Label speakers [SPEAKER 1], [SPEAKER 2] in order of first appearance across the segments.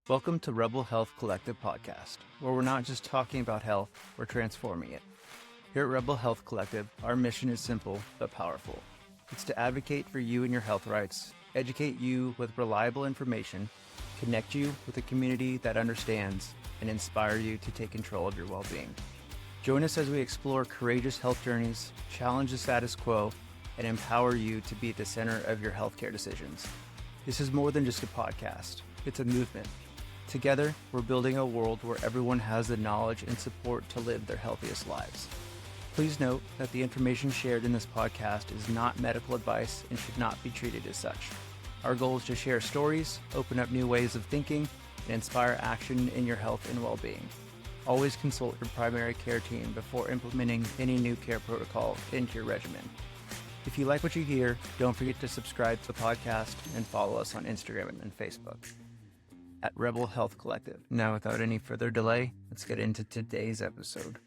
[SPEAKER 1] Welcome to Rebel Health Collective Podcast, where we're not just talking about health, we're transforming it. Here at Rebel Health Collective, our mission is simple but powerful. It's to advocate for you and your health rights, educate you with reliable information, connect you with a community that understands, and inspire you to take control of your well-being. Join us as we explore courageous health journeys, challenge the status quo, and empower you to be at the center of your healthcare decisions. This is more than just a podcast. It's a movement. Together, we're building a world where everyone has the knowledge and support to live their healthiest lives. Please note that the information shared in this podcast is not medical advice and should not be treated as such. Our goal is to share stories, open up new ways of thinking, and inspire action in your health and well-being. Always consult your primary care team before implementing any new care protocol into your regimen. If you like what you hear, don't forget to subscribe to the podcast and follow us on Instagram and Facebook at Rebel Health Collective. Now, without any further delay, let's get into today's episode.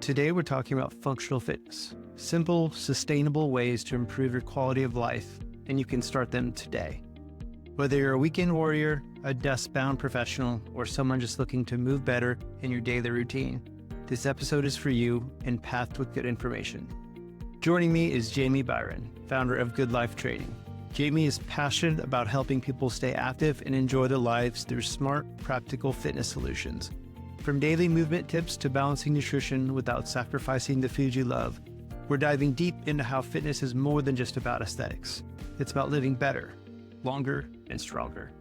[SPEAKER 1] Today, we're talking about functional fitness. Simple, sustainable ways to improve your quality of life, and you can start them today. Whether you're a weekend warrior, a desk-bound professional, or someone just looking to move better in your daily routine, this episode is for you and packed with good information. Joining me is Jamie Byron, founder of Good Life Training. Jamie is passionate about helping people stay active and enjoy their lives through smart, practical fitness solutions. From daily movement tips to balancing nutrition without sacrificing the food you love, we're diving deep into how fitness is more than just about aesthetics. It's about living better, longer, and stronger.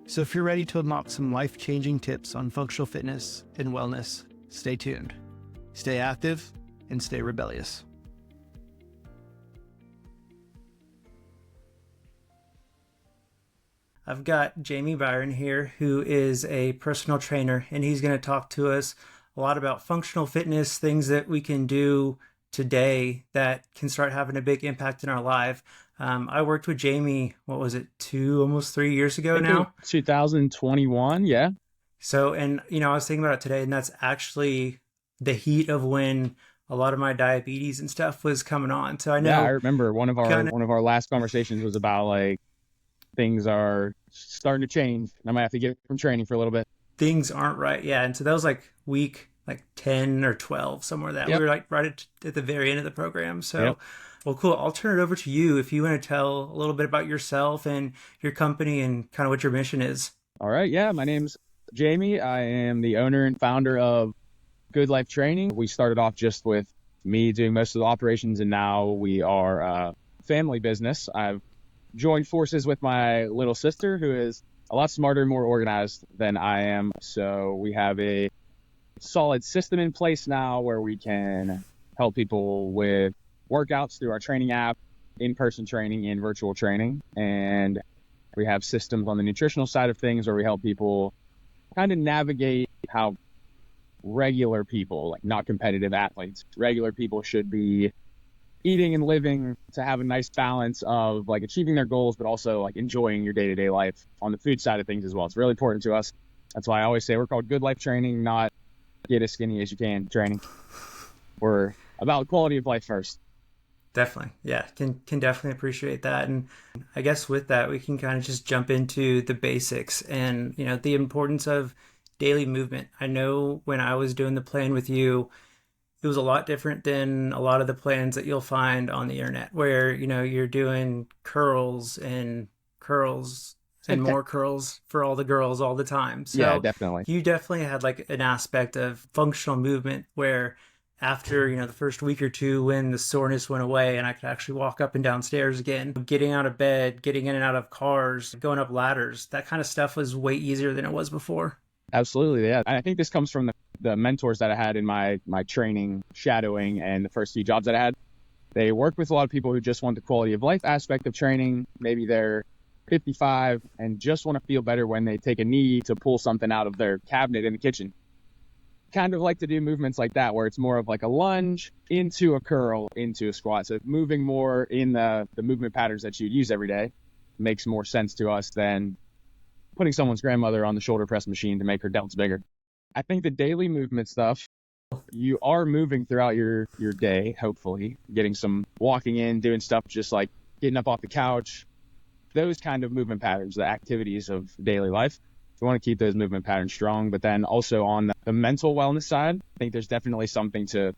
[SPEAKER 1] So if you're ready to unlock some life-changing tips on functional fitness and wellness, stay tuned, stay active, and stay rebellious. I've got Jamie Byron here, who is a personal trainer, and he's going to talk to us a lot about functional fitness, things that we can do today that can start having a big impact in our life. I worked with Jamie, almost 3 years ago now?
[SPEAKER 2] 2021, yeah.
[SPEAKER 1] So, and, I was thinking about it today, and that's actually the heat of when a lot of my diabetes and stuff was coming on. So I know.
[SPEAKER 2] Yeah, I remember one of our last conversations was about like things are starting to change. I might have to get from training for a little bit.
[SPEAKER 1] Things aren't right. Yeah. And so that was like week 10 or 12, somewhere that. Yep. We were like right at the very end of the program. So, yep. Well, cool. I'll turn it over to you if you want to tell a little bit about yourself and your company and kind of what your mission is.
[SPEAKER 2] All right. Yeah. My name's Jamie. I am the owner and founder of Good Life Training. We started off just with me doing most of the operations, and now we are a family business. I've joined forces with my little sister, who is a lot smarter and more organized than I am. So we have a solid system in place now where we can help people with workouts through our training app, in-person training, and virtual training. And we have systems on the nutritional side of things where we help people kind of navigate how regular people, like not competitive athletes, regular people should be eating and living to have a nice balance of like achieving their goals, but also like enjoying your day-to-day life on the food side of things as well. It's really important to us. That's why I always say we're called Good Life Training, not get as skinny as you can training. We're about quality of life first.
[SPEAKER 1] Definitely. Yeah. Can definitely appreciate that. And I guess with that, we can kind of just jump into the basics and, the importance of daily movement. I know when I was doing the plan with you, it was a lot different than a lot of the plans that you'll find on the internet where, you're doing curls and more curls for all the girls all the time. So
[SPEAKER 2] yeah, definitely.
[SPEAKER 1] You definitely had like an aspect of functional movement where after, the first week or two when the soreness went away and I could actually walk up and down stairs again, getting out of bed, getting in and out of cars, going up ladders, that kind of stuff was way easier than it was before.
[SPEAKER 2] Absolutely, yeah. And I think this comes from the mentors that I had in my training, shadowing, and the first few jobs that I had. They work with a lot of people who just want the quality of life aspect of training. Maybe they're 55 and just want to feel better when they take a knee to pull something out of their cabinet in the kitchen. Kind of like to do movements like that, where it's more of like a lunge into a curl into a squat. So moving more in the movement patterns that you'd use every day makes more sense to us than putting someone's grandmother on the shoulder press machine to make her delts bigger. I think the daily movement stuff you are moving throughout your day, hopefully getting some walking in, doing stuff just like getting up off the couch, those kind of movement patterns, the activities of daily life. We want to keep those movement patterns strong. But then also on the mental wellness side, I think there's definitely something to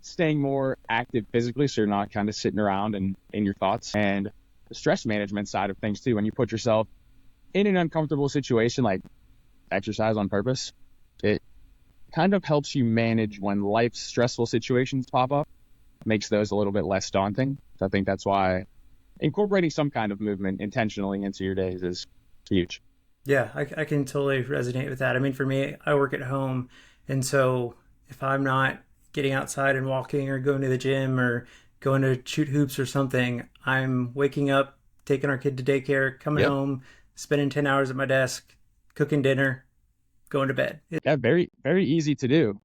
[SPEAKER 2] staying more active physically, so you're not kind of sitting around and in your thoughts. And the stress management side of things too, when you put yourself in an uncomfortable situation like exercise on purpose, it kind of helps you manage when life's stressful situations pop up, makes those a little bit less daunting. So I think that's why incorporating some kind of movement intentionally into your days is huge.
[SPEAKER 1] Yeah, I can totally resonate with that. I mean, for me, I work at home. And so if I'm not getting outside and walking or going to the gym or going to shoot hoops or something, I'm waking up, taking our kid to daycare, coming home, spending 10 hours at my desk, cooking dinner, going to bed.
[SPEAKER 2] Yeah, very, very easy to do.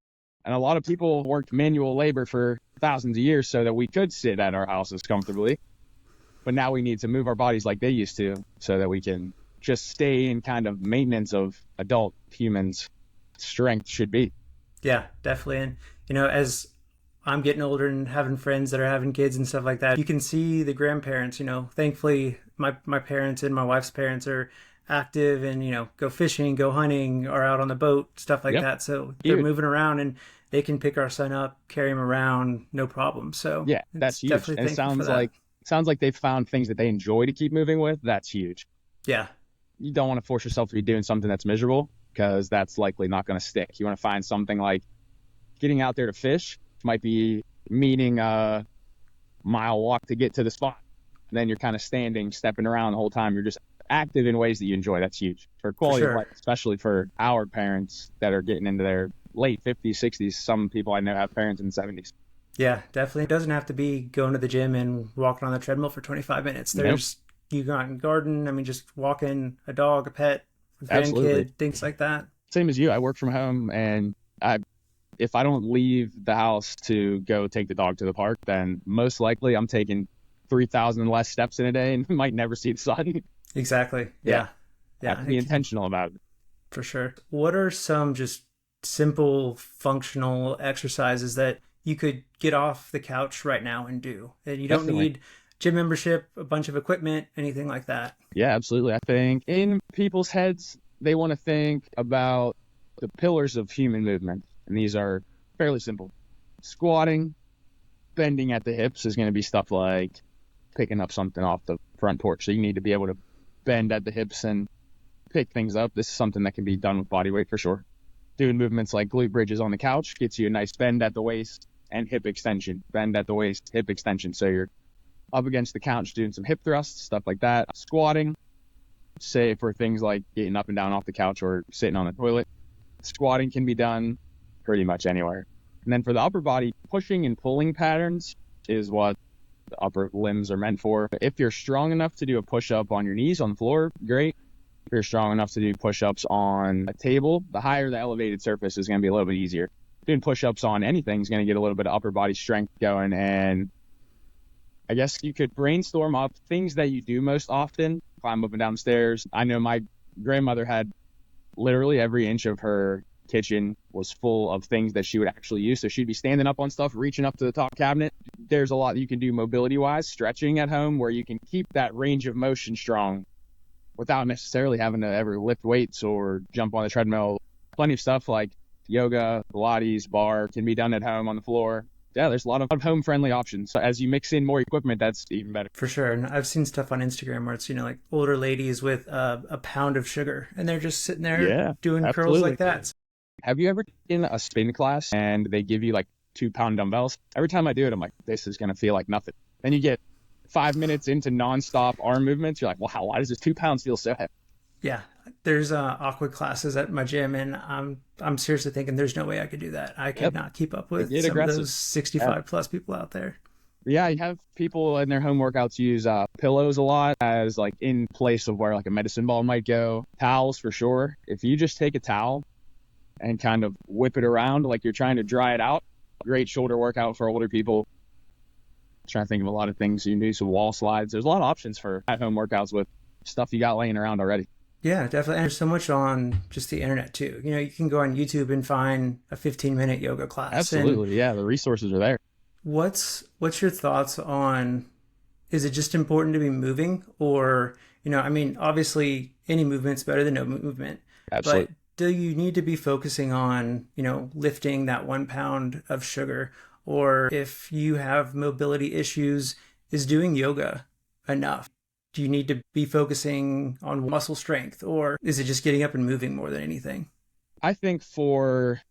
[SPEAKER 2] And a lot of people worked manual labor for thousands of years so that we could sit at our houses comfortably. But now we need to move our bodies like they used to so that we can just stay in kind of maintenance of adult humans' strength should be.
[SPEAKER 1] Yeah, definitely. And, as I'm getting older and having friends that are having kids and stuff like that, you can see the grandparents, thankfully my parents and my wife's parents are active and, go fishing, go hunting, or out on the boat, stuff like that. So they're moving around and they can pick our son up, carry him around, no problem. So
[SPEAKER 2] yeah, that's huge. And it sounds like they've found things that they enjoy to keep moving with. That's huge.
[SPEAKER 1] Yeah.
[SPEAKER 2] You don't want to force yourself to be doing something that's miserable because that's likely not going to stick. You want to find something like getting out there to fish, might be meeting a mile walk to get to the spot. And then you're kind of standing, stepping around the whole time. You're just active in ways that you enjoy. That's huge for quality of life, especially for our parents that are getting into their late 50s, 60s. Some people I know have parents in the 70s.
[SPEAKER 1] Yeah, definitely. It doesn't have to be going to the gym and walking on the treadmill for 25 minutes. There's you go out and garden. I mean, just walking a dog, a pet, a grandkid, things like that.
[SPEAKER 2] Same as you. I work from home, and if I don't leave the house to go take the dog to the park, then most likely I'm taking 3,000 less steps in a day and might never see the sun.
[SPEAKER 1] Exactly. Yeah.
[SPEAKER 2] Have to be intentional about it.
[SPEAKER 1] For sure. What are some just simple functional exercises that you could get off the couch right now and do? And you don't need gym membership, a bunch of equipment, anything like that.
[SPEAKER 2] Yeah, absolutely. I think in people's heads, they want to think about the pillars of human movement. And these are fairly simple. Squatting, bending at the hips is going to be stuff like picking up something off the front porch. So you need to be able to bend at the hips and pick things up. This is something that can be done with body weight for sure. Doing movements like glute bridges on the couch gets you a nice bend at the waist and hip extension. Bend at the waist, hip extension. So you're up against the couch doing some hip thrusts, stuff like that. Squatting, say for things like getting up and down off the couch or sitting on the toilet. Squatting can be done pretty much anywhere. And then for the upper body, pushing and pulling patterns is what the upper limbs are meant for. If you're strong enough to do a push-up on your knees on the floor, great. If you're strong enough to do push-ups on a table, the higher the elevated surface is going to be a little bit easier. Doing push-ups on anything is going to get a little bit of upper body strength going. And I guess you could brainstorm up things that you do most often. Climb up and down the stairs. I know my grandmother had literally every inch of her kitchen was full of things that she would actually use. So she'd be standing up on stuff, reaching up to the top cabinet. There's a lot you can do mobility-wise, stretching at home, where you can keep that range of motion strong without necessarily having to ever lift weights or jump on the treadmill. Plenty of stuff like yoga, Pilates, bar can be done at home on the floor. Yeah, there's a lot of home-friendly options. So as you mix in more equipment, that's even better.
[SPEAKER 1] For sure. And I've seen stuff on Instagram where it's, like older ladies with a pound of sugar, and they're just sitting there doing curls like that.
[SPEAKER 2] Have you ever taken a spin class and they give you like 2-pound dumbbells? Every time I do it, I'm like, this is going to feel like nothing. Then you get 5 minutes into nonstop arm movements. You're like, wow, why does this 2 pounds feel so heavy?
[SPEAKER 1] Yeah. There's aqua classes at my gym, and I'm seriously thinking there's no way I could do that. I could not keep up with some of those 65 plus people out there.
[SPEAKER 2] Yeah, you have people in their home workouts use pillows a lot as like in place of where like a medicine ball might go. Towels for sure. If you just take a towel and kind of whip it around like you're trying to dry it out, great shoulder workout for older people. Trying to think of a lot of things you can do. Some wall slides. There's a lot of options for at-home workouts with stuff you got laying around already.
[SPEAKER 1] Yeah, definitely. And there's so much on just the internet too. You can go on YouTube and find a 15-minute yoga class. And
[SPEAKER 2] Absolutely. Yeah. The resources are there.
[SPEAKER 1] what's your thoughts on, is it just important to be moving, or, I mean, obviously any movement's better than no movement, but
[SPEAKER 2] Absolutely.
[SPEAKER 1] do you need to be focusing on, lifting that 1 pound of sugar? Or if you have mobility issues, is doing yoga enough? Do you need to be focusing on muscle strength, or is it just getting up and moving more than anything?
[SPEAKER 2] I think for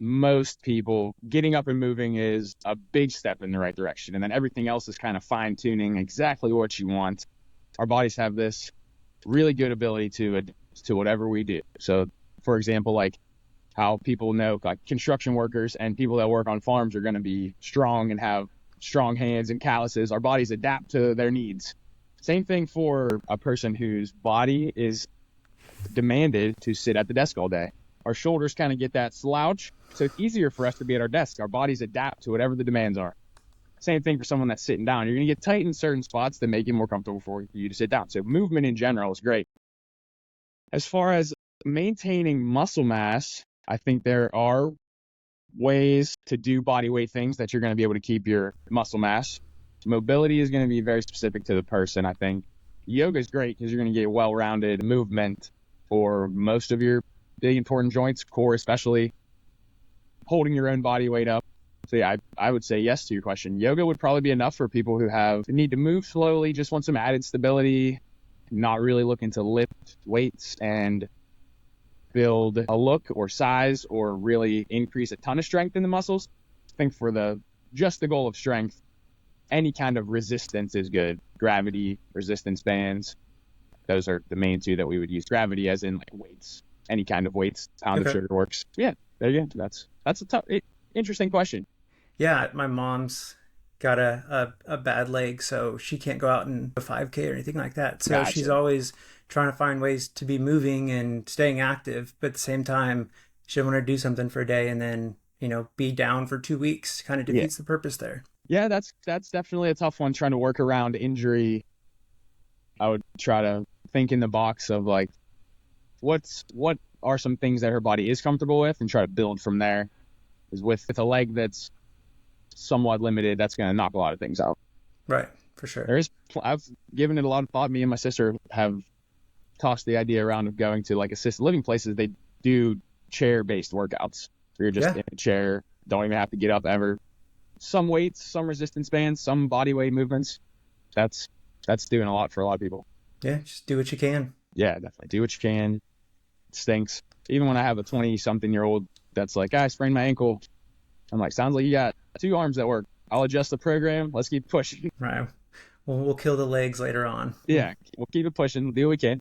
[SPEAKER 2] most people, getting up and moving is a big step in the right direction. And then everything else is kind of fine tuning exactly what you want. Our bodies have this really good ability to adapt to whatever we do. So, for example, like how people know, like construction workers and people that work on farms are going to be strong and have strong hands and calluses. Our bodies adapt to their needs. Same thing for a person whose body is demanded to sit at the desk all day. Our shoulders kind of get that slouch, so it's easier for us to be at our desk. Our bodies adapt to whatever the demands are. Same thing for someone that's sitting down. You're going to get tight in certain spots that make it more comfortable for you to sit down. So movement in general is great. As far as maintaining muscle mass, I think there are ways to do body weight things that you're going to be able to keep your muscle mass. Mobility is going to be very specific to the person, I think. Yoga is great because you're going to get well-rounded movement for most of your big important joints, core especially, holding your own body weight up. So yeah, I would say yes to your question. Yoga would probably be enough for people who need to move slowly, just want some added stability, not really looking to lift weights and build a look or size or really increase a ton of strength in the muscles. I think for just the goal of strength, any kind of resistance is good. Gravity, resistance bands, those are the main two that we would use. Gravity as in like weights, any kind of weights, pound of
[SPEAKER 1] Okay.
[SPEAKER 2] sugar works. Yeah, there you go. That's a interesting question.
[SPEAKER 1] Yeah, my mom's got a bad leg, so she can't go out and a 5K or anything like that. So she's
[SPEAKER 2] Gotcha.
[SPEAKER 1] always trying to find ways to be moving and staying active, but at the same time, she doesn't want to do something for a day and then, be down for 2 weeks. Kind of
[SPEAKER 2] Yeah.
[SPEAKER 1] defeats the purpose there.
[SPEAKER 2] Yeah, that's definitely a tough one, trying to work around injury. I would try to think in the box of like what are some things that her body is comfortable with and try to build from there. Because with a leg that's somewhat limited, that's going to knock a lot of things out.
[SPEAKER 1] Right, for sure.
[SPEAKER 2] I've given it a lot of thought. Me and my sister have tossed the idea around of going to like assisted living places. They do chair-based workouts where you're just
[SPEAKER 1] Yeah,
[SPEAKER 2] in a chair, don't even have to get up ever. Some weights, some resistance bands, some body weight movements. That's doing a lot for a lot of people.
[SPEAKER 1] yeah, just do what you can.
[SPEAKER 2] Yeah, definitely do what you can. It stinks. Even when I have a 20-something-year-old that's like, I sprained my ankle. I'm like, sounds like you got two arms that work. I'll adjust the program. Let's keep pushing.
[SPEAKER 1] Right. Well, we'll kill the legs later on.
[SPEAKER 2] Yeah, we'll keep it pushing. We'll do what we can.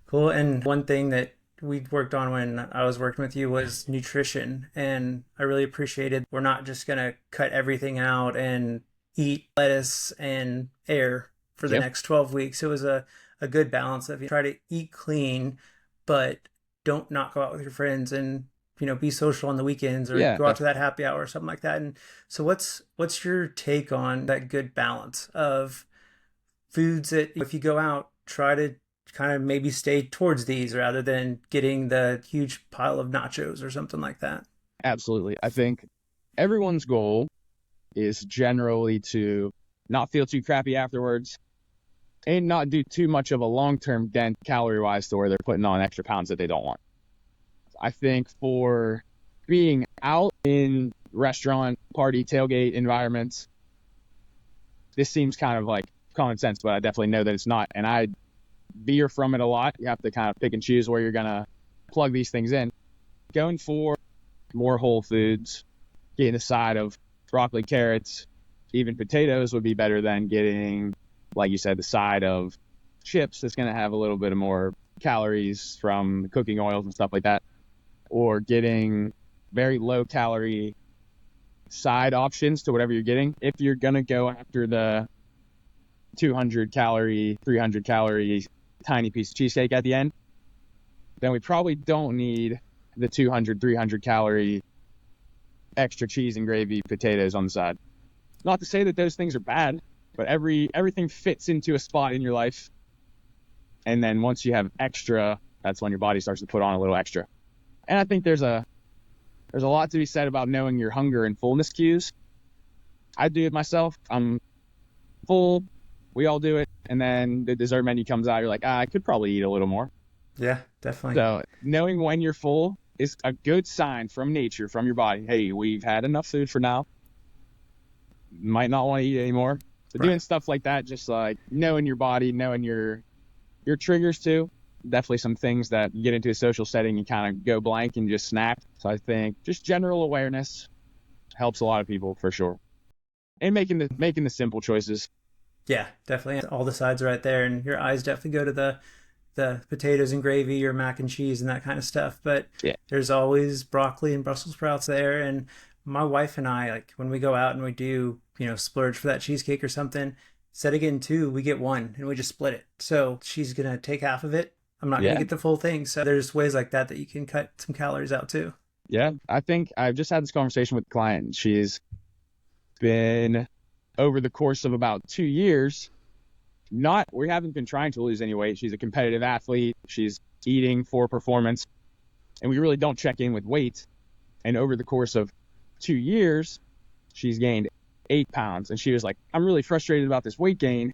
[SPEAKER 1] Cool. And one thing that we worked on when I was working with you was nutrition. And I really appreciated we're not just going to cut everything out and eat lettuce and air for the
[SPEAKER 2] Yep.
[SPEAKER 1] next 12 weeks. It was a good balance of you try to eat clean, but don't not go out with your friends and be social on the weekends or
[SPEAKER 2] Yeah,
[SPEAKER 1] go out to
[SPEAKER 2] definitely.
[SPEAKER 1] that happy hour or something like that. And so what's your take on that good balance of foods that if you go out, try to kind of maybe stay towards these rather than getting the huge pile of nachos or something like that.
[SPEAKER 2] Absolutely. I think everyone's goal is generally to not feel too crappy afterwards and not do too much of a long-term dent calorie-wise to where they're putting on extra pounds that they don't want. I think for being out in restaurant, party, tailgate environments, this seems kind of like common sense, but I definitely know that it's not. And I veer from it a lot. You have to kind of pick and choose where you're going to plug these things in. Going for more whole foods, getting a side of broccoli, carrots, even potatoes would be better than getting, like you said, the side of chips that's going to have a little bit of more calories from cooking oils and stuff like that, or getting very low calorie side options to whatever you're getting. If you're going to go after the 200 calorie, 300 calorie tiny piece of cheesecake at the end, then we probably don't need the 200, 300 calorie extra cheese and gravy potatoes on the side. Not to say that those things are bad, but everything fits into a spot in your life. And then once you have extra, that's when your body starts to put on a little extra. And I think there's a lot to be said about knowing your hunger and fullness cues. I do it myself. I'm full. We all do it. And then the dessert menu comes out. You're like, I could probably eat a little more.
[SPEAKER 1] Yeah, definitely.
[SPEAKER 2] So knowing when you're full is a good sign from nature, from your body. Hey, we've had enough food for now. Might not want to eat anymore. So doing stuff like that, just like knowing your body, knowing your triggers too. Definitely some things that you get into a social setting, you kind of go blank and just snap. So I think just general awareness helps a lot of people for sure. And making the simple choices.
[SPEAKER 1] Yeah, definitely. All the sides are right there, and your eyes definitely go to the potatoes and gravy or mac and cheese and that kind of stuff. But there's always broccoli and Brussels sprouts there. And my wife and I, like when we go out and we do, splurge for that cheesecake or something, instead of getting two, we get one and we just split it. So she's going to take half of it. I'm not going to get the full thing. So there's ways like that you can cut some calories out too.
[SPEAKER 2] Yeah, I think I've just had this conversation with a client. She's been, over the course of about 2 years, we haven't been trying to lose any weight. She's a competitive athlete. She's eating for performance. And we really don't check in with weight. And over the course of 2 years, she's gained 8 pounds. And she was like, I'm really frustrated about this weight gain.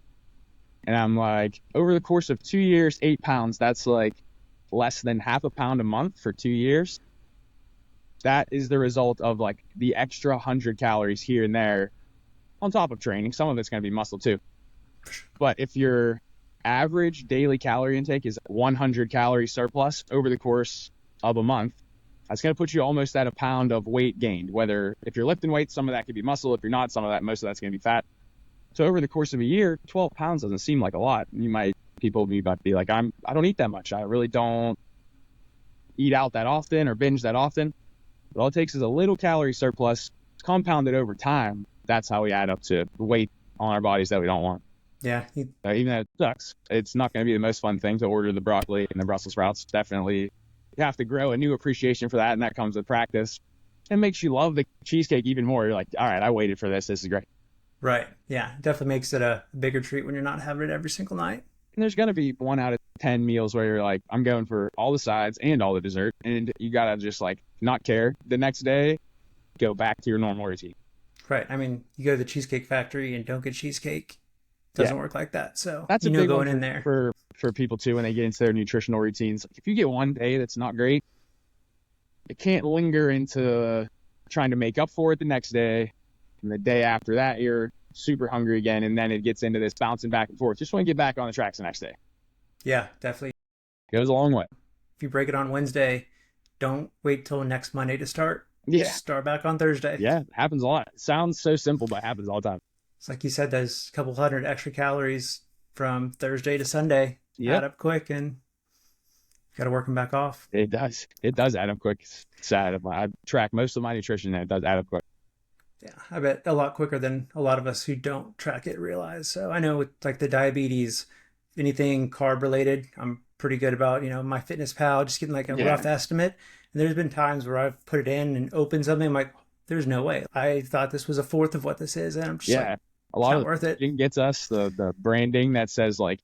[SPEAKER 2] And I'm like, over the course of 2 years, 8 pounds, that's like less than half a pound a month for 2 years. That is the result of like the extra 100 calories here and there on top of training. Some of it's going to be muscle too. But if your average daily calorie intake is 100 calorie surplus over the course of a month, that's going to put you almost at a pound of weight gained. Whether if you're lifting weights, some of that could be muscle. If you're not, most of that's going to be fat. So over the course of a year, 12 pounds doesn't seem like a lot. People might be like, I don't eat that much. I really don't eat out that often or binge that often. But all it takes is a little calorie surplus compounded over time. That's how we add up to weight on our bodies that we don't want.
[SPEAKER 1] Yeah.
[SPEAKER 2] Even though it sucks, it's not going to be the most fun thing to order the broccoli and the Brussels sprouts. Definitely, you have to grow a new appreciation for that, and that comes with practice. It makes you love the cheesecake even more. You're like, all right, I waited for this. This is great.
[SPEAKER 1] Right. Yeah. It definitely makes it a bigger treat when you're not having it every single night.
[SPEAKER 2] And there's going to be 1 out of 10 meals where you're like, I'm going for all the sides and all the dessert. And you got to just like not care. The next day, go back to your normal routine.
[SPEAKER 1] Right. I mean, you go to the Cheesecake Factory and don't get cheesecake. Doesn't work like that. So
[SPEAKER 2] that's a big
[SPEAKER 1] going
[SPEAKER 2] one
[SPEAKER 1] in there
[SPEAKER 2] for people too when they get into their nutritional routines. If you get one day that's not great, it can't linger into trying to make up for it the next day. And the day after that, you're super hungry again. And then it gets into this bouncing back and forth. Just want to get back on the tracks the next day.
[SPEAKER 1] Yeah, definitely.
[SPEAKER 2] Goes a long way.
[SPEAKER 1] If you break it on Wednesday, don't wait till next Monday to start.
[SPEAKER 2] Yeah.
[SPEAKER 1] Start back on Thursday.
[SPEAKER 2] Yeah, it happens a lot. It sounds so simple, but it happens all the time.
[SPEAKER 1] It's like you said, there's a couple hundred extra calories from Thursday to Sunday. Add up quick and got to work them back off.
[SPEAKER 2] It does. It does add up quick. It's sad. I track most of my nutrition and it does add up quick.
[SPEAKER 1] Yeah, I bet a lot quicker than a lot of us who don't track it realize. So I know with like the diabetes, anything carb related, I'm pretty good about, my FitnessPal, just getting like a rough estimate. And there's been times where I've put it in and opened something. I'm like, there's no way. I thought this was a fourth of what this is. And I'm just like,
[SPEAKER 2] a lot of
[SPEAKER 1] worth it.
[SPEAKER 2] It gets us the branding that says like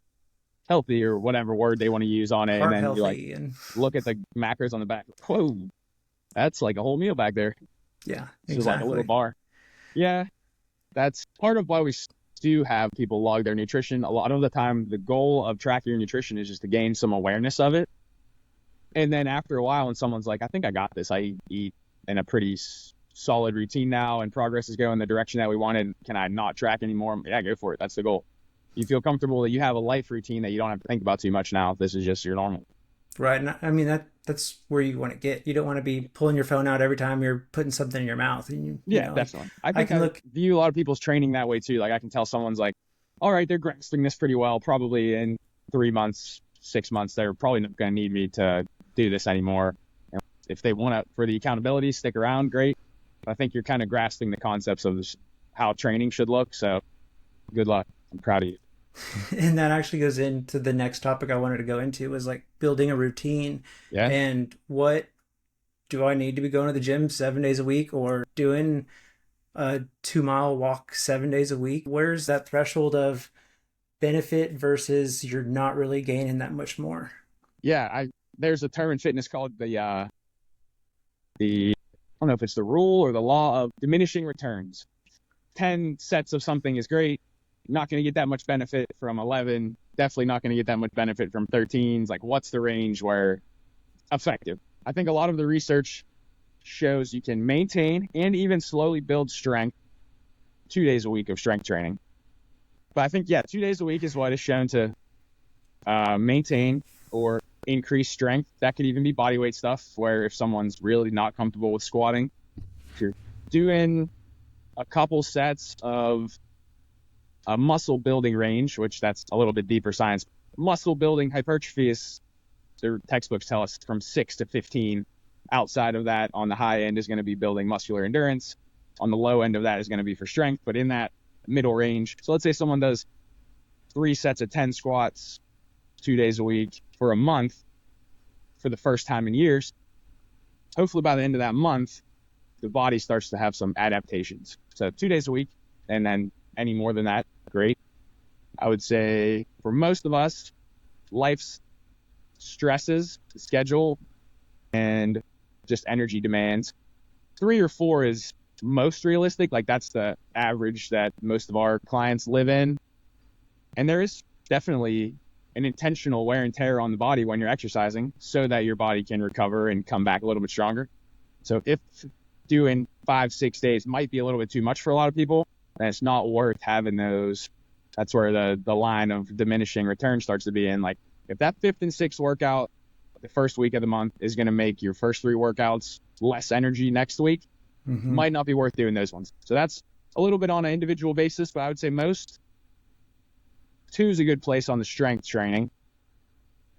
[SPEAKER 2] healthy or whatever word they want to use on it.
[SPEAKER 1] Heart
[SPEAKER 2] and then you like look at the macros on the back. Whoa, that's like a whole meal back there.
[SPEAKER 1] Yeah,
[SPEAKER 2] exactly. It's like a little bar. Yeah, that's part of why we do have people log their nutrition. A lot of the time, the goal of tracking your nutrition is just to gain some awareness of it. And then after a while, when someone's like, I think I got this, I eat in a pretty solid routine now and progress is going the direction that we wanted, can I not track anymore? Yeah, go for it. That's the goal. You feel comfortable that you have a life routine that you don't have to think about too much now. This is just your normal.
[SPEAKER 1] Right. And I mean, that's where you want to get. You don't want to be pulling your phone out every time you're putting something in your mouth. And
[SPEAKER 2] definitely. I view a lot of people's training that way too. Like I can tell someone's like, all right, they're grasping this pretty well. Probably in 3 months, 6 months, they're probably not going to need me to do this anymore. And if they want to, for the accountability, stick around, great. But I think you're kind of grasping the concepts of how training should look. So good luck. I'm proud of you.
[SPEAKER 1] And that actually goes into the next topic I wanted to go into was like building a routine.
[SPEAKER 2] Yeah.
[SPEAKER 1] And what do I need to be going to the gym 7 days a week or doing a 2-mile walk 7 days a week? Where's that threshold of benefit versus you're not really gaining that much more?
[SPEAKER 2] Yeah, there's a term in fitness called the I don't know if it's the rule or the law of diminishing returns. 10 sets of something is great. Not going to get that much benefit from 11. Definitely not going to get that much benefit from 13s. Like, what's the range where effective? I think a lot of the research shows you can maintain and even slowly build strength 2 days a week of strength training. But I think, 2 days a week is what is shown to maintain or increase strength. That could even be body weight stuff, where if someone's really not comfortable with squatting, if you're doing a couple sets of a muscle building range, which that's a little bit deeper science. Muscle building hypertrophy is, the textbooks tell us, from 6 to 15. Outside of that, on the high end, is going to be building muscular endurance. On the low end of that is going to be for strength, but in that middle range. So let's say someone does 3 sets of 10 squats 2 days a week for a month for the first time in years. Hopefully by the end of that month, the body starts to have some adaptations. So 2 days a week, and then any more than that, great. I would say for most of us, life's stresses, schedule, and just energy demands, 3 or 4 is most realistic. Like, that's the average that most of our clients live in. And there is definitely an intentional wear and tear on the body when you're exercising so that your body can recover and come back a little bit stronger. So if doing 5-6 days might be a little bit too much for a lot of people, then it's not worth having those. That's where the line of diminishing return starts to be in. Like, if that 5th and 6th workout the first week of the month is going to make your first 3 workouts less energy next week, might not be worth doing those ones. So that's a little bit on an individual basis, but I would say most 2 is a good place on the strength training.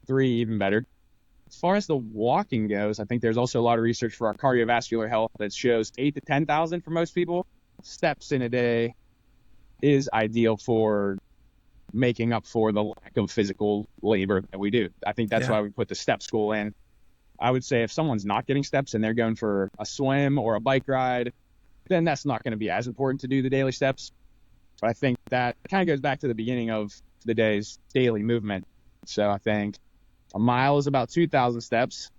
[SPEAKER 2] 3 even better. As far as the walking goes, I think there's also a lot of research for our cardiovascular health that shows 8 to 10,000 for most people steps in a day is ideal for making up for the lack of physical labor that we do. I think that's why we put the step school in. I would say if someone's not getting steps and they're going for a swim or a bike ride, then that's not going to be as important to do the daily steps. But I think that kind of goes back to the beginning of the day's daily movement. So I think a mile is about 2,000 steps.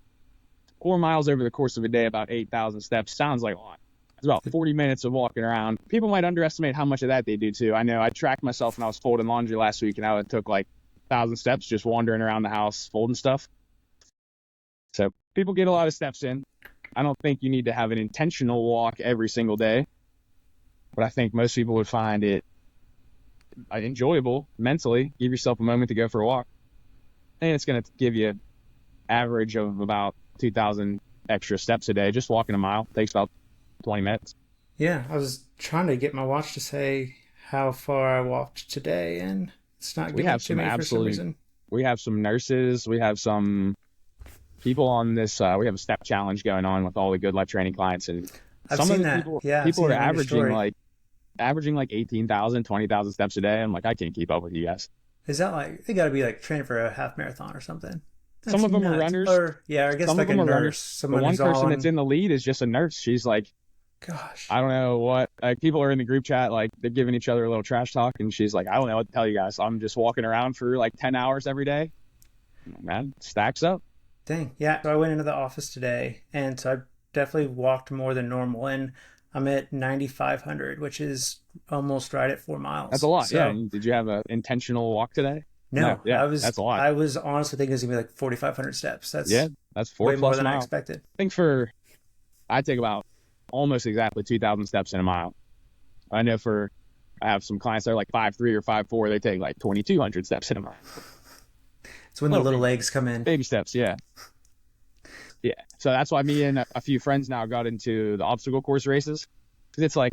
[SPEAKER 2] 4 miles over the course of a day, about 8,000 steps. Sounds like a lot. It's about 40 minutes of walking around. People might underestimate how much of that they do too. I know I tracked myself when I was folding laundry last week, and I took like 1,000 steps just wandering around the house folding stuff. So people get a lot of steps in. I don't think you need to have an intentional walk every single day, but I think most people would find it enjoyable mentally. Give yourself a moment to go for a walk, and it's going to give you an average of about 2,000 extra steps a day. Just walking a mile takes about 20 minutes.
[SPEAKER 1] Yeah, I was trying to get my watch to say how far I walked today, and it's not giving it to me for some reason.
[SPEAKER 2] We have some nurses. We have some people on this. We have a step challenge going on with all the Good Life Training clients, and
[SPEAKER 1] I've seen that.
[SPEAKER 2] People are averaging like 18,000, 20,000 steps a day. I'm like, I can't keep up with you guys.
[SPEAKER 1] Is that like, they got to be like training for a half marathon or something? That's
[SPEAKER 2] some of them
[SPEAKER 1] nuts.
[SPEAKER 2] are runners.
[SPEAKER 1] Or, I guess like a nurse.
[SPEAKER 2] The one person that's in the lead is just a nurse. She's like,
[SPEAKER 1] gosh,
[SPEAKER 2] I don't know what, like, people are in the group chat, like, they're giving each other a little trash talk, and she's like, I don't know what to tell you guys. I'm just walking around for like 10 hours every day. Man, stacks up.
[SPEAKER 1] Dang. Yeah. So I went into the office today, and so I definitely walked more than normal, and I'm at 9,500, which is almost right at 4 miles.
[SPEAKER 2] That's a lot. So, yeah. Did you have an intentional walk today?
[SPEAKER 1] No.
[SPEAKER 2] Yeah,
[SPEAKER 1] that's a lot. I was honestly thinking it was gonna be like 4,500 steps. That's
[SPEAKER 2] 4
[SPEAKER 1] way
[SPEAKER 2] plus
[SPEAKER 1] more than
[SPEAKER 2] miles.
[SPEAKER 1] I expected.
[SPEAKER 2] I think I take about almost exactly 2,000 steps in a mile. I know I have some clients that are like 5'3" or 5'4". They take like 2,200 steps in a mile.
[SPEAKER 1] It's when the little legs come in.
[SPEAKER 2] Baby steps, yeah. Yeah. So that's why me and a few friends now got into the obstacle course races. Because it's like,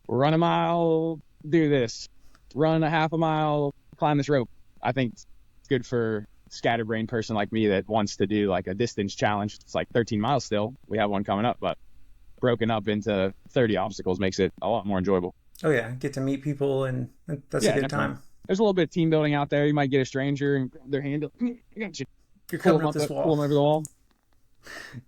[SPEAKER 2] run a mile, do this. Run a half a mile, climb this rope. I think it's good for a scatterbrained person like me that wants to do like a distance challenge. It's like 13 miles still. We have one coming up, but broken up into 30 obstacles makes it a lot more enjoyable.
[SPEAKER 1] Oh yeah, get to meet people, and that's a good time.
[SPEAKER 2] There's a little bit of team building out there. You might get a stranger and grab their hand. I got you.
[SPEAKER 1] You're coming up this wall.
[SPEAKER 2] Pull them over the wall.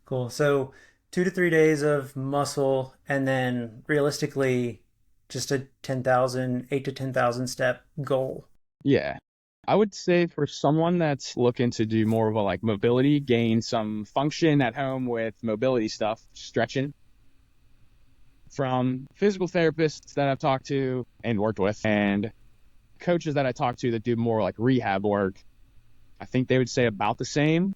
[SPEAKER 1] Cool. So 2 to 3 days of muscle, and then realistically just a 8 to 10,000 step goal.
[SPEAKER 2] Yeah. I would say for someone that's looking to do more of a like mobility, gain some function at home with mobility stuff, stretching, from physical therapists that I've talked to and worked with and coaches that I talk to that do more like rehab work, I think they would say about the same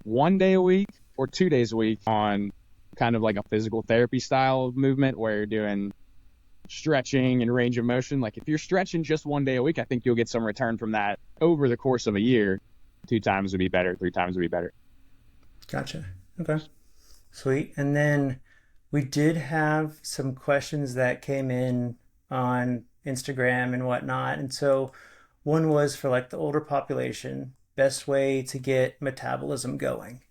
[SPEAKER 2] 1 day a week or 2 days a week on kind of like a physical therapy style of movement where you're doing stretching and range of motion. Like if you're stretching just 1 day a week, I think you'll get some return from that over the course of a year. 2 times would be better, 3 times would be better.
[SPEAKER 1] Gotcha. Okay. Sweet. And then we did have some questions that came in on Instagram and whatnot. And so one was for like the older population, best way to get metabolism going.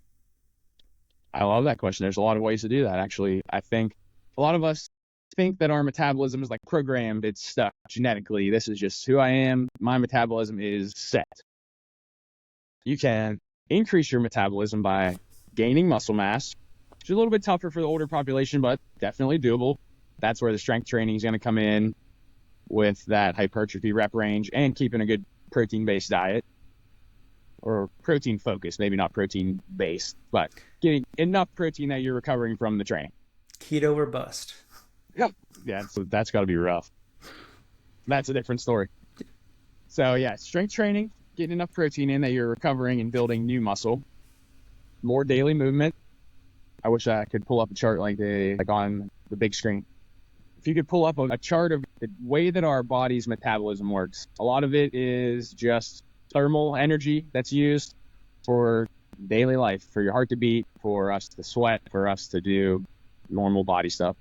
[SPEAKER 2] I love that question. There's a lot of ways to do that. Actually, I think a lot of us think that our metabolism is like programmed, it's stuck genetically. This is just who I am. My metabolism is set. You can increase your metabolism by gaining muscle mass, which is a little bit tougher for the older population, but definitely doable. That's where the strength training is going to come in with that hypertrophy rep range and keeping a good protein-based diet, or protein focused, maybe not protein based, but getting enough protein that you're recovering from the training.
[SPEAKER 1] Keto or bust.
[SPEAKER 2] Yep. Yeah, so that's got to be rough. That's a different story. So yeah, strength training, getting enough protein in that you're recovering and building new muscle, more daily movement. I wish I could pull up a chart like on the big screen. If you could pull up a chart of the way that our body's metabolism works, a lot of it is just thermal energy that's used for daily life, for your heart to beat, for us to sweat, for us to do normal body stuff.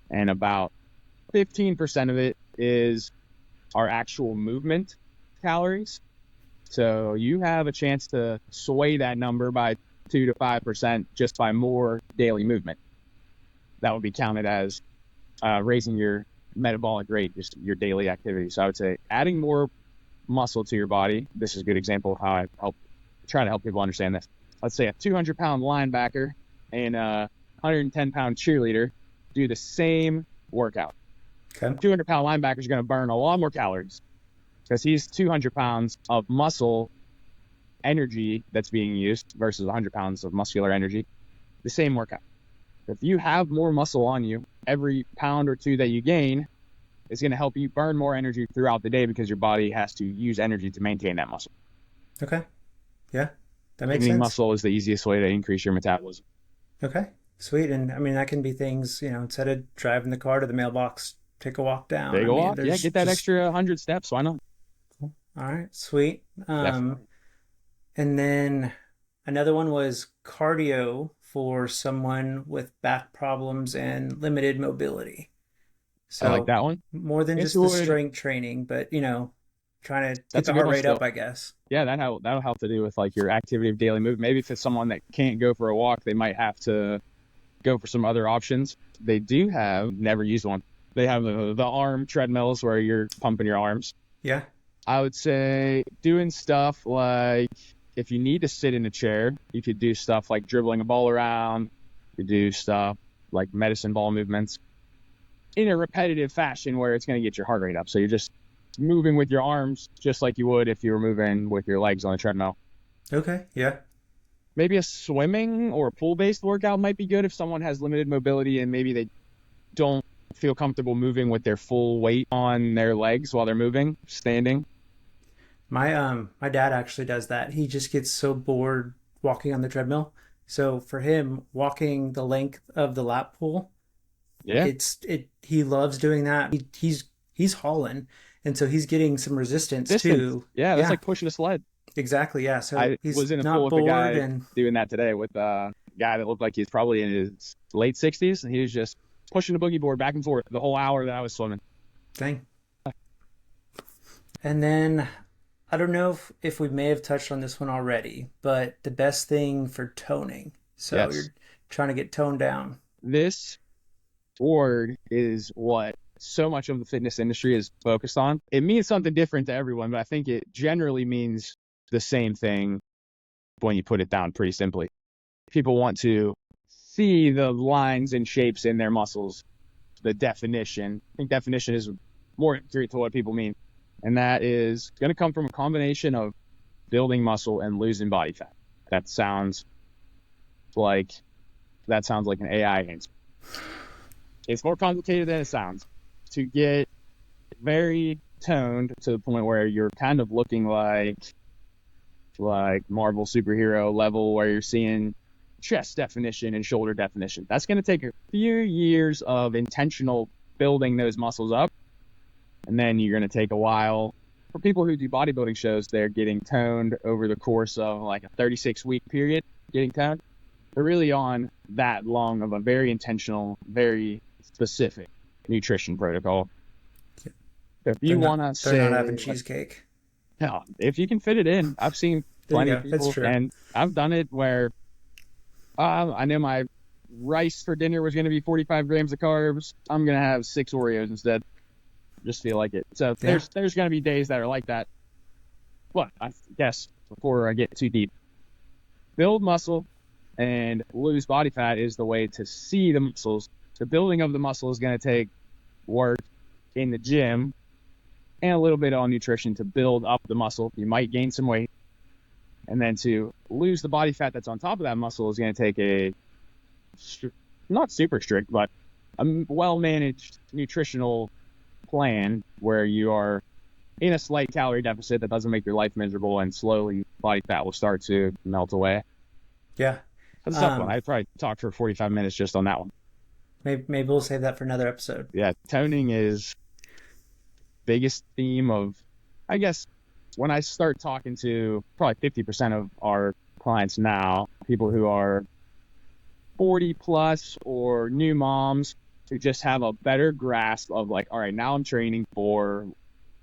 [SPEAKER 2] And about 15% of it is our actual movement calories. So you have a chance to sway that number by 2 to 5% just by more daily movement. That would be counted as raising your metabolic rate, just your daily activity. So I would say adding more muscle to your body. This is a good example of how I try to help people understand this. Let's say a 200-pound linebacker and a 110-pound cheerleader do the same workout.
[SPEAKER 1] Okay.
[SPEAKER 2] 200-pound linebacker is going to burn a lot more calories because he's 200 pounds of muscle energy that's being used versus 100 pounds of muscular energy. The same workout. If you have more muscle on you, every pound or two that you gain is going to help you burn more energy throughout the day because your body has to use energy to maintain that muscle.
[SPEAKER 1] Okay. Yeah, that makes
[SPEAKER 2] Gaining
[SPEAKER 1] sense.
[SPEAKER 2] muscle is the easiest way to increase your metabolism.
[SPEAKER 1] Okay. Sweet. And I mean, that can be things, instead of driving the car to the mailbox, take a walk down.
[SPEAKER 2] Take a walk. Yeah,
[SPEAKER 1] there's
[SPEAKER 2] get that
[SPEAKER 1] just
[SPEAKER 2] extra 100 steps. Why not?
[SPEAKER 1] All right. Sweet.
[SPEAKER 2] Definitely.
[SPEAKER 1] And then another one was cardio for someone with back problems and limited mobility.
[SPEAKER 2] I like
[SPEAKER 1] So
[SPEAKER 2] that one.
[SPEAKER 1] more than just the strength training, but trying to get
[SPEAKER 2] That's
[SPEAKER 1] the
[SPEAKER 2] a good
[SPEAKER 1] heart
[SPEAKER 2] one
[SPEAKER 1] rate up,
[SPEAKER 2] still.
[SPEAKER 1] I guess.
[SPEAKER 2] Yeah, that'll help to do with like your activity of daily movement. Maybe if it's someone that can't go for a walk, they might have to go for some other options. They do have, never used one. They have the arm treadmills where you're pumping your arms.
[SPEAKER 1] Yeah.
[SPEAKER 2] I would say doing stuff like if you need to sit in a chair, you could do stuff like dribbling a ball around. You could do stuff like medicine ball movements in a repetitive fashion where it's going to get your heart rate up. So you're just moving with your arms just like you would if you were moving with your legs on a treadmill.
[SPEAKER 1] Okay. Yeah.
[SPEAKER 2] Maybe a swimming or a pool-based workout might be good if someone has limited mobility and maybe they don't feel comfortable moving with their full weight on their legs while they're moving, standing.
[SPEAKER 1] My dad actually does that. He just gets so bored walking on the treadmill. So for him, walking the length of the lap pool,
[SPEAKER 2] Yeah,
[SPEAKER 1] he loves doing that. He's hauling, and so he's getting some resistance
[SPEAKER 2] distance.
[SPEAKER 1] too.
[SPEAKER 2] Yeah, that's
[SPEAKER 1] Yeah,
[SPEAKER 2] like pushing a sled.
[SPEAKER 1] exactly. Yeah. So
[SPEAKER 2] I
[SPEAKER 1] he's
[SPEAKER 2] was in a pool
[SPEAKER 1] not
[SPEAKER 2] with a
[SPEAKER 1] bored
[SPEAKER 2] guy
[SPEAKER 1] and
[SPEAKER 2] doing that today with a guy that looked like he's probably in his late 60s, and he was just pushing a boogie board back and forth the whole hour that I was swimming.
[SPEAKER 1] dang. And then I don't know if we may have touched on this one already, but the best thing for toning. So
[SPEAKER 2] Yes.
[SPEAKER 1] you're trying to get toned down.
[SPEAKER 2] This word is what so much of the fitness industry is focused on. It means something different to everyone, but I think it generally means the same thing when you put it down pretty simply. People want to see the lines and shapes in their muscles, the definition. I think definition is more accurate to what people mean. And that is going to come from a combination of building muscle and losing body fat. That sounds like an AI answer. It's more complicated than it sounds. To get very toned to the point where you're kind of looking like Marvel superhero level, where you're seeing chest definition and shoulder definition. That's going to take a few years of intentional building those muscles up. And then you're going to take a while. For people who do bodybuilding shows, they're getting toned over the course of like a 36-week period, getting toned. They're really on that long of a very intentional, very specific nutrition protocol.
[SPEAKER 1] So
[SPEAKER 2] if you want to say...
[SPEAKER 1] They're not having cheesecake.
[SPEAKER 2] Yeah, if you can fit it in. I've seen plenty of people.
[SPEAKER 1] That's true.
[SPEAKER 2] And I've done it where I know my rice for dinner was going to be 45 grams of carbs. I'm going to have 6 Oreos instead. Just feel like it. So there's going to be days that are like that. But I guess before I get too deep, build muscle and lose body fat is the way to see the muscles. The building of the muscle is going to take work in the gym and a little bit on nutrition to build up the muscle. You might gain some weight. And then to lose the body fat that's on top of that muscle is going to take a, not super strict, but a well-managed nutritional plan where you are in a slight calorie deficit that doesn't make your life miserable, and slowly body fat will start to melt away.
[SPEAKER 1] Yeah.
[SPEAKER 2] That's a tough one. I'd probably talk for 45 minutes just on that one.
[SPEAKER 1] Maybe we'll save that for another episode.
[SPEAKER 2] Yeah, toning is biggest theme of, I guess, when I start talking to probably 50% of our clients now, people who are 40 plus or new moms who just have a better grasp of like, all right, now I'm training for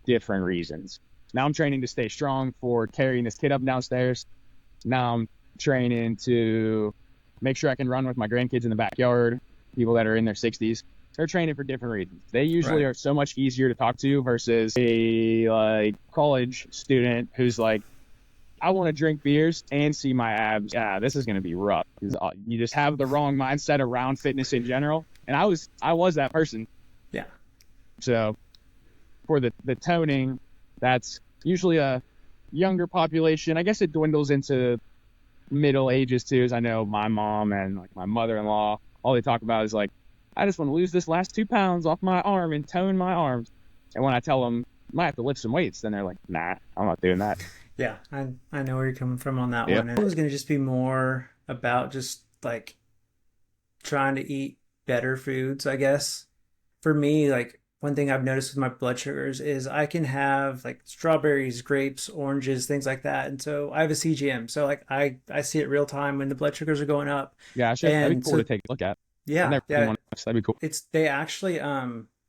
[SPEAKER 2] different reasons. Now I'm training to stay strong for carrying this kid up downstairs. Now I'm training to make sure I can run with my grandkids in the backyard, people that are in their 60s. They're training for different reasons. They usually are so much easier to talk to versus a college student who's like, I want to drink beers and see my abs. Yeah, this is going to be rough. You just have the wrong mindset around fitness in general. And I was that person.
[SPEAKER 1] Yeah.
[SPEAKER 2] So for the toning, that's usually a younger population. I guess it dwindles into middle ages too, as I know my mom and like my mother-in-law, all they talk about is like, I just want to lose this last 2 pounds off my arm and tone my arms. And when I tell them I might have to lift some weights, then they're like, nah, I'm not doing that.
[SPEAKER 1] Yeah, I know where you're coming from on that one. And it was going to just be more about just like trying to eat better foods, I guess. For me, like one thing I've noticed with my blood sugars is I can have like strawberries, grapes, oranges, things like that. And so I have a CGM. So like I see it real time when the blood sugars are going up.
[SPEAKER 2] Yeah, that'd be cool to take a look at.
[SPEAKER 1] Yeah.
[SPEAKER 2] That'd be cool.
[SPEAKER 1] They actually,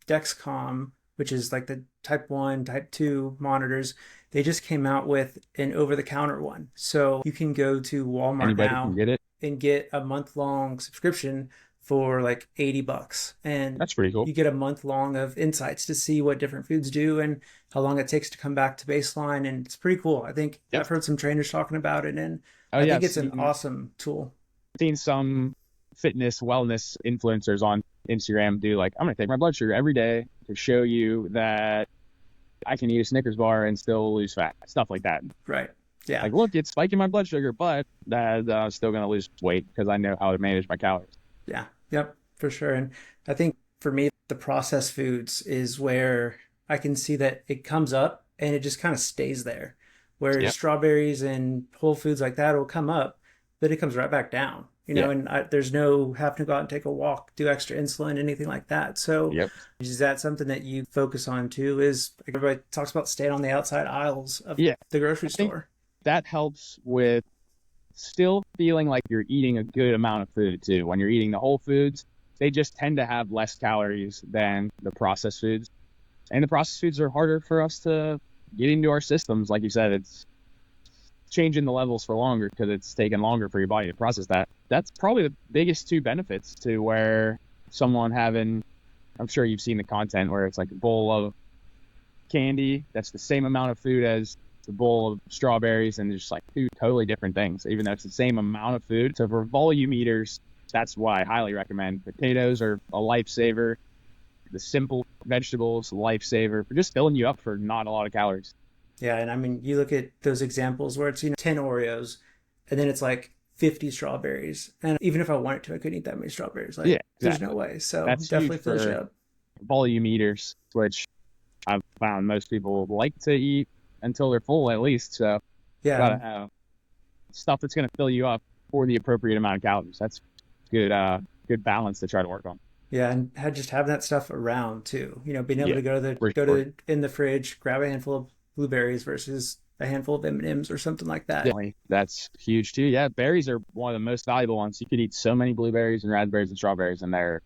[SPEAKER 1] Dexcom, which is like the type 1, type 2 monitors, they just came out with an over-the-counter one. So you can go to Walmart now and get a month-long subscription for like $80. And
[SPEAKER 2] that's pretty cool.
[SPEAKER 1] You get a month long of insights to see what different foods do and how long it takes to come back to baseline. And it's pretty cool. I think I've heard some trainers talking about it, and I think it's an awesome tool.
[SPEAKER 2] I've seen some fitness wellness influencers on Instagram do like, I'm going to take my blood sugar every day to show you that I can eat a Snickers bar and still lose fat, stuff like that.
[SPEAKER 1] Right. Yeah.
[SPEAKER 2] Like, look, it's spiking my blood sugar, but I'm still going to lose weight because I know how to manage my calories.
[SPEAKER 1] Yeah. Yep. For sure. And I think for me, the processed foods is where I can see that it comes up and it just kind of stays there. Whereas strawberries and whole foods like that will come up, but it comes right back down. And there's no having to go out and take a walk, do extra insulin, anything like that. So is that something that you focus on too? Is like everybody talks about staying on the outside aisles of the grocery store.
[SPEAKER 2] That helps with still feeling like you're eating a good amount of food too. When you're eating the whole foods, they just tend to have less calories than the processed foods. And the processed foods are harder for us to get into our systems. Like you said, it's changing the levels for longer because it's taking longer for your body to process that. That's probably the biggest 2 benefits to where someone having, I'm sure you've seen the content where it's like a bowl of candy that's the same amount of food as the bowl of strawberries, and just like 2 totally different things, even though it's the same amount of food. So for volume eaters, that's why I highly recommend potatoes are a lifesaver. the simple vegetables, lifesaver, for just filling you up for not a lot of calories.
[SPEAKER 1] Yeah, and I mean, you look at those examples where it's, 10 Oreos and then it's like 50 strawberries. And even if I wanted to, I couldn't eat that many strawberries. Like,
[SPEAKER 2] Yeah,
[SPEAKER 1] there's
[SPEAKER 2] exactly.
[SPEAKER 1] no way. So
[SPEAKER 2] That's
[SPEAKER 1] definitely
[SPEAKER 2] huge
[SPEAKER 1] fills you
[SPEAKER 2] for
[SPEAKER 1] up.
[SPEAKER 2] volume eaters, which I've found most people like to eat until they're full at least. So gotta
[SPEAKER 1] Yeah.
[SPEAKER 2] have stuff that's gonna fill you up for the appropriate amount of calories. That's good, good balance to try to work on.
[SPEAKER 1] Yeah. And just having that stuff around too, being able
[SPEAKER 2] Yeah,
[SPEAKER 1] to
[SPEAKER 2] for sure.
[SPEAKER 1] in the fridge, grab a handful of blueberries versus a handful of M&Ms or something like that.
[SPEAKER 2] Definitely, that's huge too. Yeah, berries are one of the most valuable ones. You could eat so many blueberries and raspberries and strawberries, and they're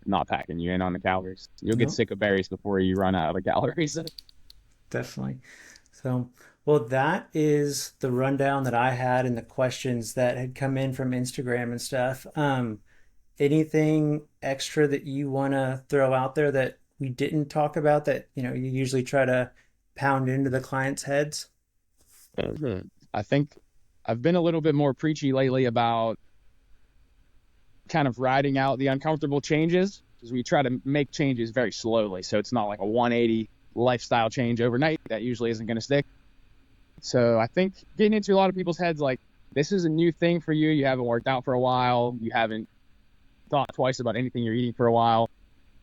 [SPEAKER 2] not packing you in on the calories. You'll get
[SPEAKER 1] No,
[SPEAKER 2] sick of berries before you run out of calories.
[SPEAKER 1] definitely. So, well, that is the rundown that I had and the questions that had come in from Instagram and stuff. Anything extra that you want to throw out there that we didn't talk about that, you usually try to pound into the clients' heads?
[SPEAKER 2] I think I've been a little bit more preachy lately about kind of riding out the uncomfortable changes, because we try to make changes very slowly. So it's not like a 180 lifestyle change overnight. That usually isn't going to stick. So I think getting into a lot of people's heads, like, this is a new thing for you. You haven't worked out for a while. You haven't thought twice about anything you're eating for a while.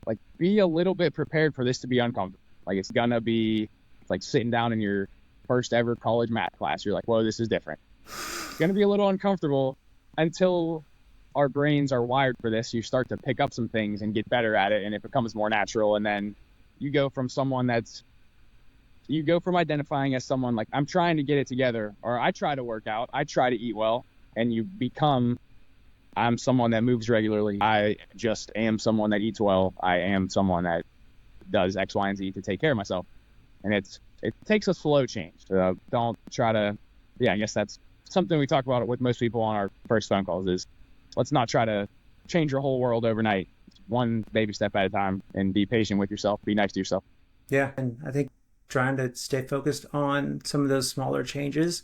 [SPEAKER 2] Like, be a little bit prepared for this to be uncomfortable. Like, it's gonna be like sitting down in your first ever college math class. You're like, whoa, this is different. It's gonna be a little uncomfortable until our brains are wired for this. You start to pick up some things and get better at it, and it becomes more natural. And then you go from identifying as someone like, I'm trying to get it together, or I try to work out, I try to eat well, and you become, I'm someone that moves regularly. I just am someone that eats well. I am someone that does X, Y, and Z to take care of myself. And it takes a slow change. Don't try to, yeah, I guess that's something we talk about with most people on our first phone calls is, let's not try to change your whole world overnight. One baby step at a time, and be patient with yourself. Be nice to yourself.
[SPEAKER 1] Yeah. And I think trying to stay focused on some of those smaller changes,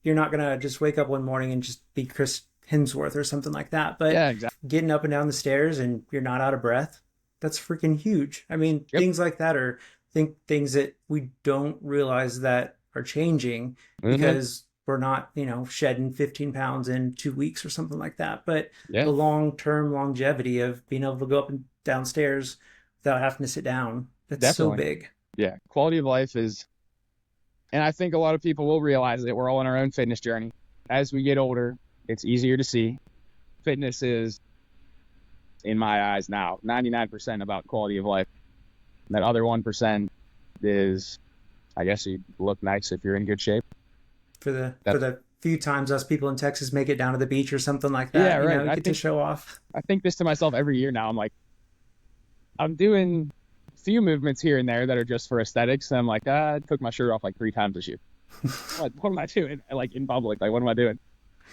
[SPEAKER 1] you're not going to just wake up one morning and just be Chris Hemsworth or something like that. But
[SPEAKER 2] Yeah, exactly.
[SPEAKER 1] getting up and down the stairs and you're not out of breath, that's freaking huge. I mean,
[SPEAKER 2] Yep.
[SPEAKER 1] things like that are things that we don't realize that are changing
[SPEAKER 2] Mm-hmm.
[SPEAKER 1] because we're not, shedding 15 pounds in 2 weeks or something like that. But
[SPEAKER 2] Yeah,
[SPEAKER 1] the long-term longevity of being able to go up and downstairs without having to sit down, that's so
[SPEAKER 2] definitely.
[SPEAKER 1] big.
[SPEAKER 2] Yeah, quality of life is, and I think a lot of people will realize that we're all on our own fitness journey. As we get older, it's easier to see. Fitness is, in my eyes now, 99% about quality of life. That other 1% is, I guess, you look nice if you're in good shape.
[SPEAKER 1] For the
[SPEAKER 2] That's,
[SPEAKER 1] few times us people in Texas make it down to the beach or something like
[SPEAKER 2] yeah,
[SPEAKER 1] that,
[SPEAKER 2] right.
[SPEAKER 1] you get to show off.
[SPEAKER 2] I think this to myself every year now. I'm like, I'm doing a few movements here and there that are just for aesthetics. And I'm like, I took my shirt off like 3 times this year. What am I doing? Like, in public, like, what am I doing?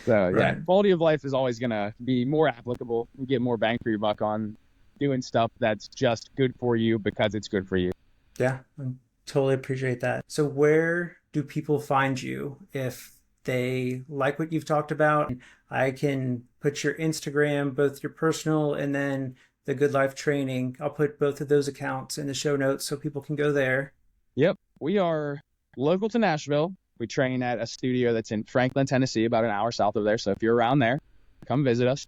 [SPEAKER 2] So yeah,
[SPEAKER 1] Right.
[SPEAKER 2] quality of life is always gonna be more applicable. You get more bang for your buck on doing stuff that's just good for you because it's good for you.
[SPEAKER 1] Yeah, I totally appreciate that. So where do people find you if they like what you've talked about? I can put your Instagram, both your personal and then the Good Life Training. I'll put both of those accounts in the show notes so people can go there.
[SPEAKER 2] Yep, we are local to Nashville. We train at a studio that's in Franklin, Tennessee, about an hour south of there. So if you're around there, come visit us.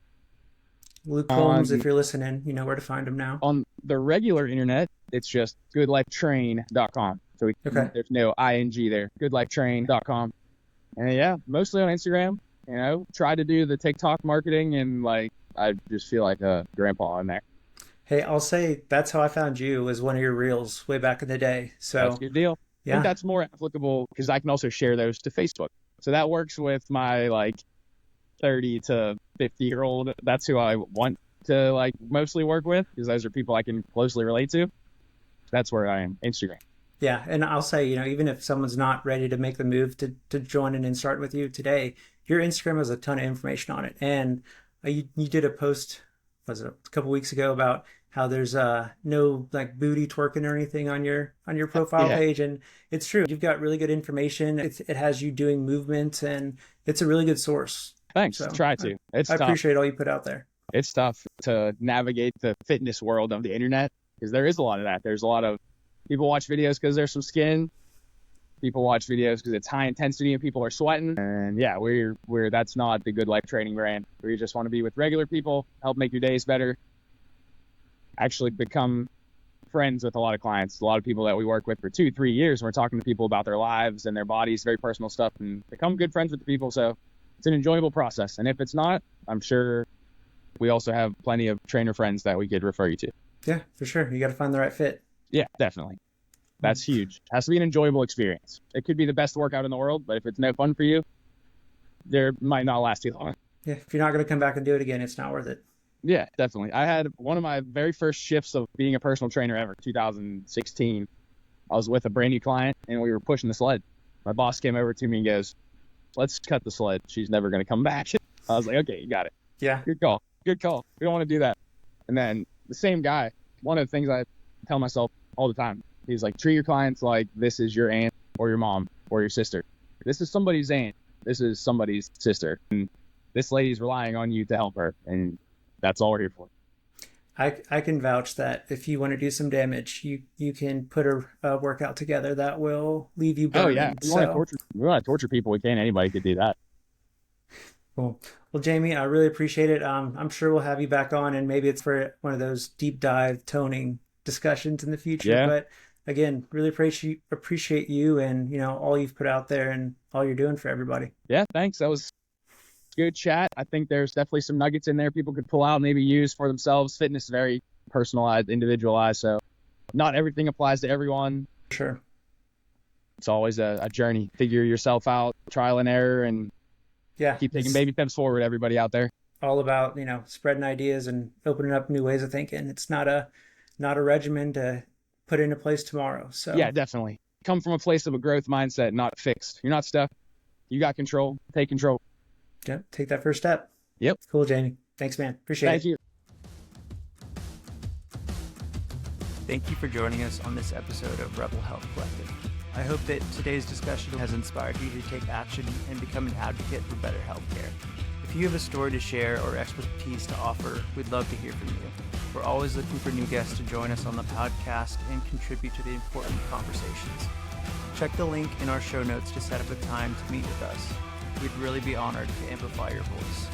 [SPEAKER 1] Luke Holmes, if
[SPEAKER 2] On
[SPEAKER 1] you're listening, you know where to find him now.
[SPEAKER 2] on the regular internet, it's just goodlifetrain.com. So
[SPEAKER 1] Okay.
[SPEAKER 2] there's no ing there. Goodlifetrain.com. And yeah, mostly on Instagram. Try to do the TikTok marketing, and like, I just feel like a grandpa on there.
[SPEAKER 1] Hey, I'll say that's how I found you, was one of your reels way back in the day.
[SPEAKER 2] That's a
[SPEAKER 1] So
[SPEAKER 2] good deal. I think
[SPEAKER 1] yeah,
[SPEAKER 2] that's more applicable because I can also share those to Facebook. So that works with my like 30 to 50-year-old. That's who I want to like mostly work with, because those are people I can closely relate to. That's where I am. Instagram.
[SPEAKER 1] yeah. And I'll say, even if someone's not ready to make the move to join in and start with you today, your Instagram has a ton of information on it. And you did a post, was it a couple weeks ago, about how there's no like booty twerking or anything on your profile
[SPEAKER 2] Yeah.
[SPEAKER 1] page, and it's true. You've got really good information. It has you doing movement, and it's a really good source.
[SPEAKER 2] Thanks.
[SPEAKER 1] So
[SPEAKER 2] Try to. It's
[SPEAKER 1] I
[SPEAKER 2] tough.
[SPEAKER 1] appreciate all you put out there.
[SPEAKER 2] It's tough to navigate the fitness world of the internet. because there is a lot of that. There's a lot of people watch videos because there's some skin. People watch videos because it's high intensity and people are sweating. And yeah, we're that's not the Good Life Training brand. We just want to be with regular people, help make your days better, actually become friends with a lot of clients. A lot of people that we work with for 2-3 years, we're talking to people about their lives and their bodies, very personal stuff, and become good friends with the people. So it's an enjoyable process. And if it's not, I'm sure we also have plenty of trainer friends that we could refer you to.
[SPEAKER 1] Yeah, for sure. You got to find the right fit.
[SPEAKER 2] Yeah, definitely. That's huge. It has to be an enjoyable experience. It could be the best workout in the world, but if it's no fun for you, there might not last too long.
[SPEAKER 1] Yeah, if you're not going to come back and do it again, it's not worth it.
[SPEAKER 2] Yeah, definitely. I had one of my very first shifts of being a personal trainer ever, 2016. I was with a brand new client and we were pushing the sled. My boss came over to me and goes, "Let's cut the sled. She's never going to come back." I was like, "Okay, you got it.
[SPEAKER 1] Yeah.
[SPEAKER 2] Good call. Good call. We don't want to do that." And then the same guy, one of the things I tell myself all the time, he's like, treat your clients like this is your aunt or your mom or your sister. This is somebody's aunt. This is somebody's sister. And this lady's relying on you to help her. And that's all we're here for.
[SPEAKER 1] I can vouch that if you want to do some damage, you can put a workout together that will leave you burning.
[SPEAKER 2] Oh, yeah. We want to torture people. We can. Anybody could do that.
[SPEAKER 1] Cool. Well, Jamie, I really appreciate it. I'm sure we'll have you back on, and maybe it's for one of those deep dive toning discussions in the future.
[SPEAKER 2] Yeah.
[SPEAKER 1] But again, really appreciate you and, all you've put out there and all you're doing for everybody.
[SPEAKER 2] Yeah, thanks. That was good chat. I think there's definitely some nuggets in there people could pull out, maybe use for themselves. Fitness is very personalized, individualized, so not everything applies to everyone.
[SPEAKER 1] Sure.
[SPEAKER 2] It's always a journey. Figure yourself out, trial and error, and keep taking baby steps forward, everybody out there.
[SPEAKER 1] All about, spreading ideas and opening up new ways of thinking. It's not a regimen to put into place tomorrow. So
[SPEAKER 2] yeah, definitely. Come from a place of a growth mindset, not fixed. You're not stuck. You got control. Take control.
[SPEAKER 1] Yeah, take that first step.
[SPEAKER 2] Yep.
[SPEAKER 1] Cool, Jamie. Thanks, man. Appreciate it.
[SPEAKER 2] Thank you.
[SPEAKER 1] Thank you for joining us on this episode of Rebel Health Collective. I hope that today's discussion has inspired you to take action and become an advocate for better healthcare. If you have a story to share or expertise to offer, we'd love to hear from you. We're always looking for new guests to join us on the podcast and contribute to the important conversations. Check the link in our show notes to set up a time to meet with us. We'd really be honored to amplify your voice.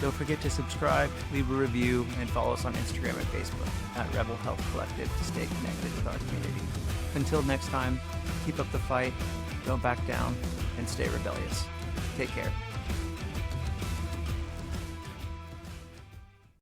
[SPEAKER 1] Don't forget to subscribe, leave a review, and follow us on Instagram and Facebook at Rebel Health Collective to stay connected with our community. Until next time, keep up the fight, don't back down, and stay rebellious. Take care.